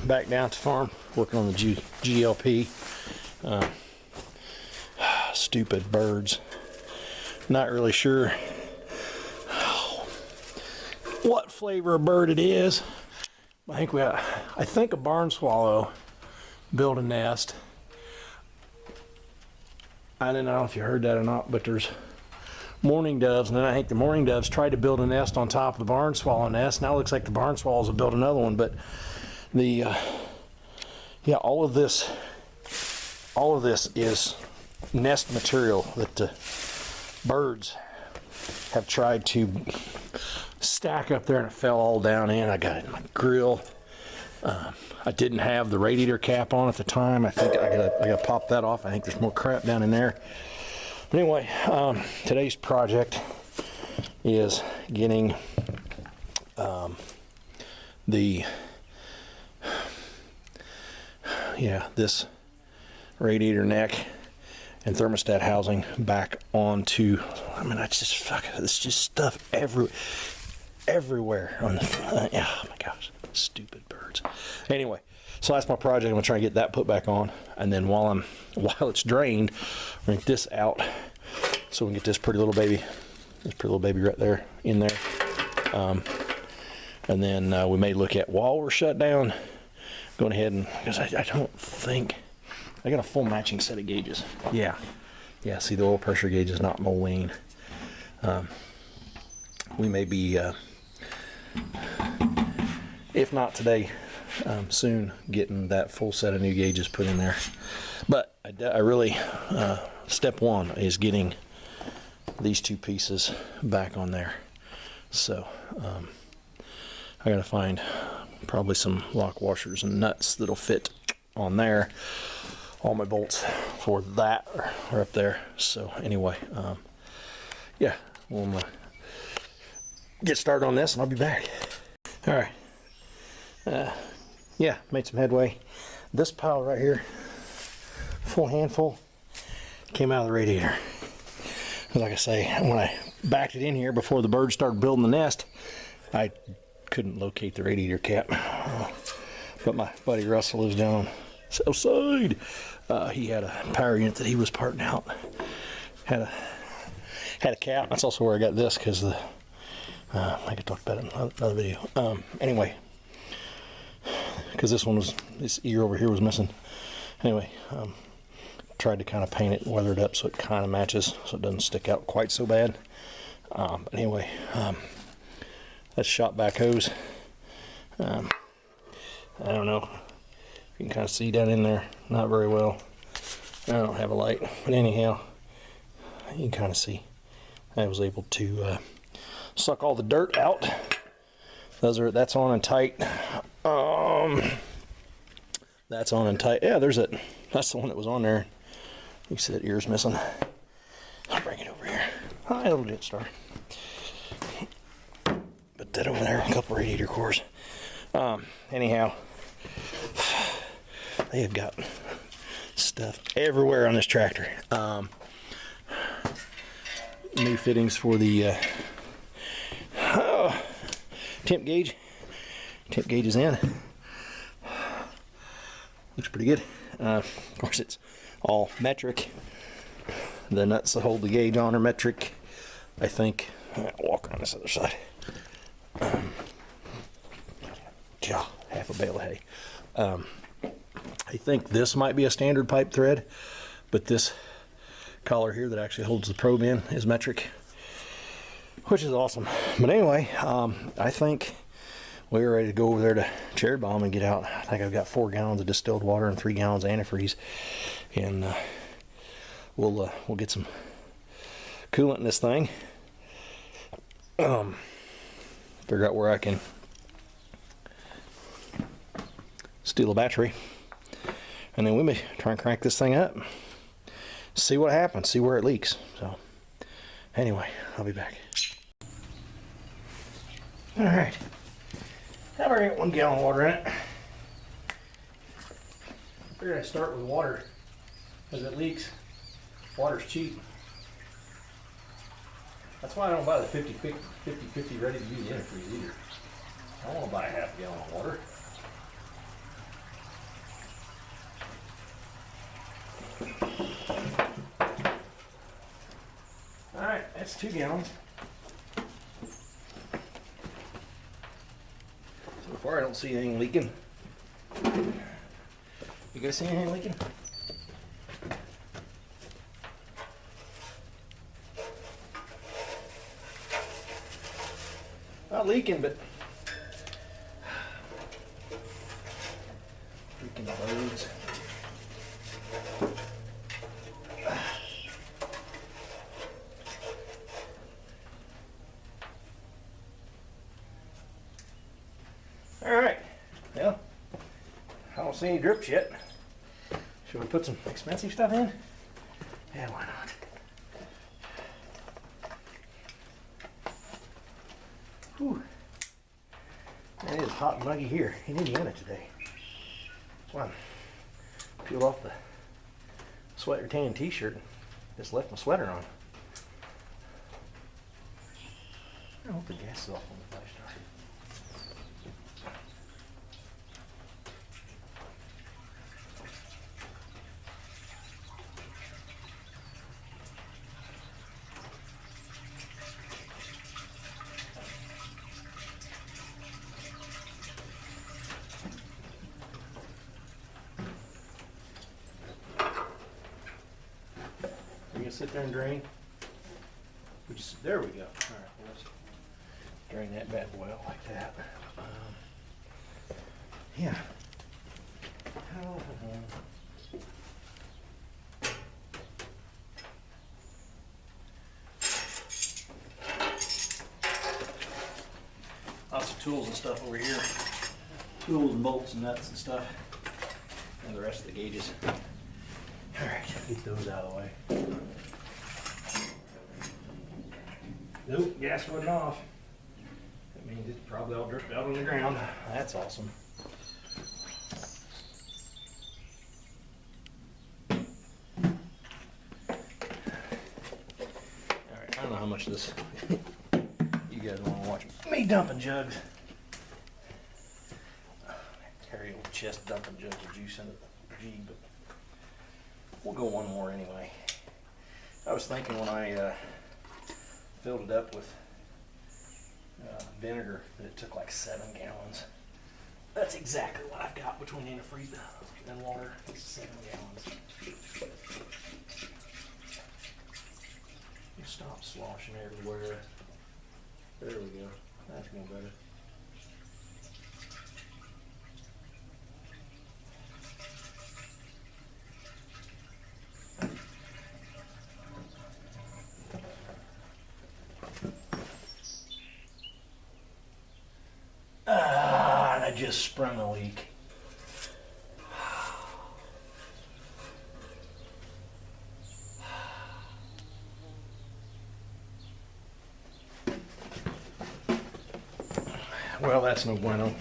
back down at the farm working on the GLP. Stupid birds. Not really sure what flavor of bird it is. I think a barn swallow built a nest. I don't know if you heard that or not, but there's mourning doves, and then I think the mourning doves tried to build a nest on top of the barn swallow nest. Now it looks like the barn swallows will build another one, but the yeah, all of this is nest material that the birds have tried to stack up there, and it fell all down in. I got it in my grill. I didn't have the radiator cap on at the time. I think I gotta pop that off. I think there's more crap down in there. But anyway, today's project is getting this radiator neck and thermostat housing back onto. I mean, it's just stuff everywhere on the. Oh my gosh, stupid birds. Anyway, so that's my project. I'm gonna try and get that put back on, and then while it's drained, we're gonna get this out so we can get this pretty little baby right there in there. And then we may look at, while we're shut down, going ahead and, because I don't think I got a full matching set of gauges. Yeah, see, the oil pressure gauge is not Moline. We may be if not today, soon getting that full set of new gauges put in there. But I really step one is getting these two pieces back on there. So I gotta find probably some lock washers and nuts that'll fit on there. All my bolts for that are up there. So anyway, yeah, we'll get started on this and I'll be back. All right. Yeah, made some headway. This pile right here, full handful, came out of the radiator. Like I say, when I backed it in here before the birds started building the nest, I couldn't locate the radiator cap. But my buddy Russell lives down on the south side. He had a power unit that he was parting out. Had a cap. That's also where I got this, because the I could talk about it in another video. Anyway, because this ear over here was missing. Anyway, tried to kind of paint it, weather it up so it kind of matches, so it doesn't stick out quite so bad. But anyway, that's shot back hose. I don't know if you can kind of see down in there, not very well. I don't have a light, but anyhow, you can kind of see I was able to suck all the dirt out. That's on and tight. That's on and tight. Yeah, there's it. That's the one that was on there. You see that ear's missing. I'll bring it over here. Hi, little jet star. Put that over there. A couple radiator cores. Anyhow, they have got stuff everywhere on this tractor. New fittings for the temp gauge. Temp gauge is in. Looks pretty good. Of course, it's all metric. The nuts that hold the gauge on are metric. I think. I'll walk around this other side. Half a bale of hay. I think this might be a standard pipe thread, but this collar here that actually holds the probe in is metric, which is awesome. But anyway, I think we're ready to go over there to Cherry Bomb and get out. I think I've got 4 gallons of distilled water and 3 gallons of antifreeze, and we'll get some coolant in this thing. Figure out where I can steal a battery, and then we may try and crank this thing up, see what happens, see where it leaks. So anyway, I'll be back. All right, I've already got 1 gallon of water in it. I figured I'd start with water, because it leaks. Water's cheap. That's why I don't buy the 50-50 ready to use antifreeze either. I don't want to buy a half gallon of water. That's 2 gallons. So far I don't see anything leaking. You guys see anything leaking? Not leaking, but freaking birds. All right, well, I don't see any drips yet. Should we put some expensive stuff in? Yeah, why not? Whew. It is hot and muggy here in Indiana today. That's why I peeled off the sweater tan t-shirt and just left my sweater on. I hope the gas is off on the flash starter. Sit there and drain. There we go. All right, let's drain that bad boy out like that. Yeah. Lots of tools and stuff over here. Tools and bolts and nuts and stuff. And the rest of the gauges. All right, get those out of the way. Nope, gas wasn't off. That means it's probably all dripped out on the ground. That's awesome. Alright, I don't know how much this you guys want to watch me dumping jugs. Hairy old chest dumping jugs of juice in the Jeep, but we'll go one more anyway. I was thinking when I filled it up with vinegar that it took like 7 gallons. That's exactly what I've got between antifreeze and water. 7 gallons. You stop sloshing everywhere. There we go. That's more better. And I just sprung a leak. Well, that's no bueno.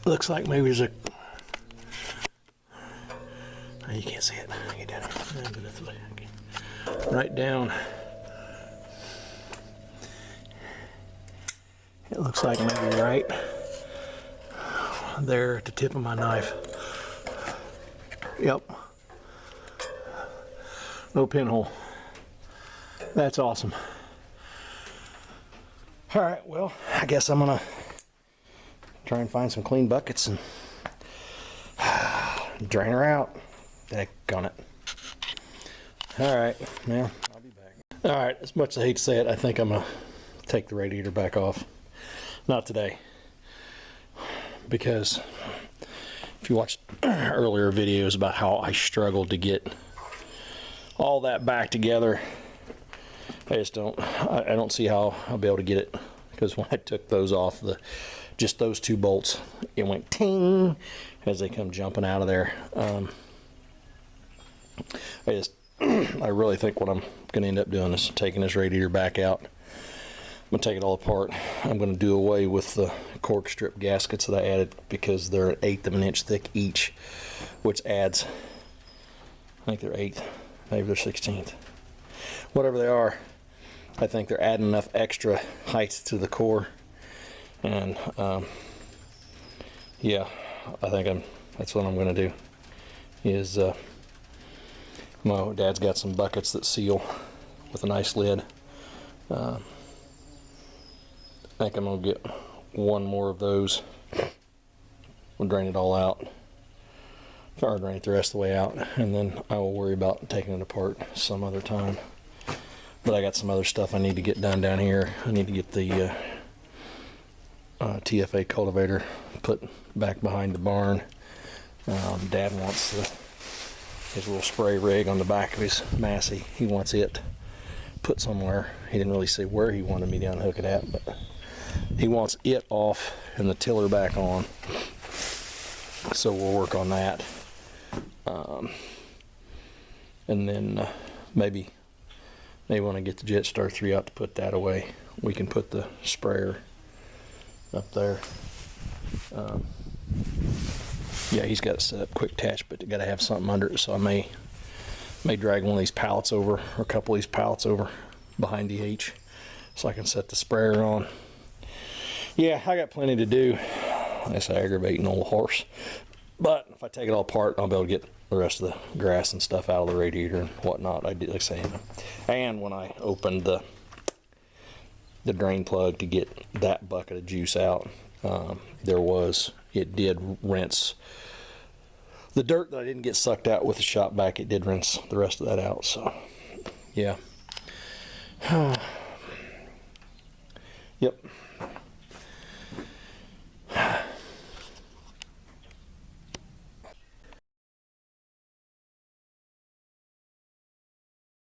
Looks like maybe there's a... Oh, you can't see it. Get down here. Right down. It looks like maybe right there at the tip of my knife. Yep. No pinhole. That's awesome. All right, well, I guess I'm gonna try and find some clean buckets and drain her out. Heck on it. All right, now I'll be back. All right, as much as I hate to say it, I think I'm gonna take the radiator back off. Not today, because if you watched earlier videos about how I struggled to get all that back together, I just don't. I don't see how I'll be able to get it, because when I took those off, just those 2 bolts, it went ting as they come jumping out of there. I really think what I'm going to end up doing is taking this radiator back out. I'm going to take it all apart. I'm going to do away with the cork strip gaskets that I added, because they're an 1/8 of an inch thick each, which adds, I think they're 1/8, maybe they're 1/16. Whatever they are, I think they're adding enough extra height to the core. And yeah, I think that's what I'm going to do. Is my dad's got some buckets that seal with a nice lid. I think I'm going to get one more of those. We'll drain it all out, or drain it the rest of the way out, and then I will worry about taking it apart some other time. But I got some other stuff I need to get done down here. I need to get the TFA cultivator put back behind the barn. Dad wants his little spray rig on the back of his Massey. He wants it put somewhere. He didn't really say where he wanted me to unhook it at, but he wants it off and the tiller back on. So we'll work on that. And then maybe when I get the Jetstar 3 out to put that away, we can put the sprayer up there. Yeah, he's got it set up quick attach, but got to have something under it, so I may drag one of these pallets over, or a couple of these pallets over behind the H, so I can set the sprayer on. Yeah, I got plenty to do. That's aggravating old horse. But if I take it all apart, I'll be able to get the rest of the grass and stuff out of the radiator and whatnot. I did, like I say, and when I opened the drain plug to get that bucket of juice out, it did rinse the dirt that I didn't get sucked out with the shop vac. It did rinse the rest of that out. So yeah. Yep.